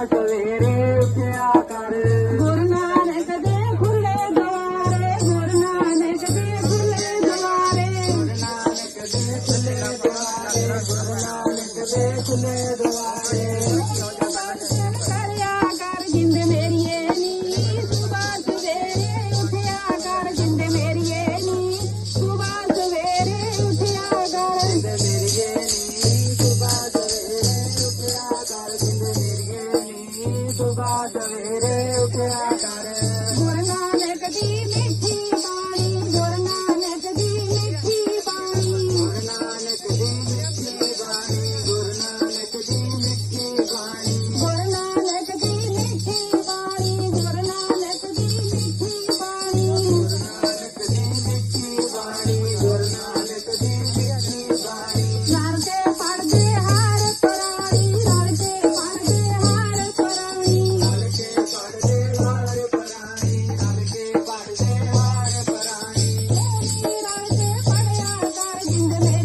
ਸਵੇਰੇ ਉੱਠਿਆ ਕਰ ਗੁਰੂ ਨਾਨਕ ਦੇ ਖੁੱਲੇ ਦੁਆਰੇ ਗੁਰੂ ਨਾਨਕ ਦੇ ਖੁੱਲੇ ਦੁਆਰੇ ਗੁਰੂ ਨਾਨਕ ਦੇ ਖੁੱਲੇ ਦੁਆਰੇ ਗੁਰੂ ਨਾਨਕ ਦੇ ਖੁੱਲੇ ਦੁਆਰੇ ਕਰਿਆ ਕਰ ਜਿੰਦ ਮੇਰੀਏ ਨੀ ਸੁਬਹ ਸਵੇਰੇ ਉੱਠਿਆ ਕਰ ਜਿੰਦ ਮੇਰੀਏ ਨੀ ਸੁਬਹ ਸਵੇਰੇ ਉੱਠਿਆ ਕਰ ਜਿੰਦ ਮੇਰੀਏ ਨੀ ਸੁਬਹ ਸਵੇਰੇ ਉੱਠਿਆ ਕਰ ਜਿੰਦ ਮੇਰੀਏ ਨੀ ਸੁਬਹ ਸਵੇਰੇ ਉੱਠਿਆ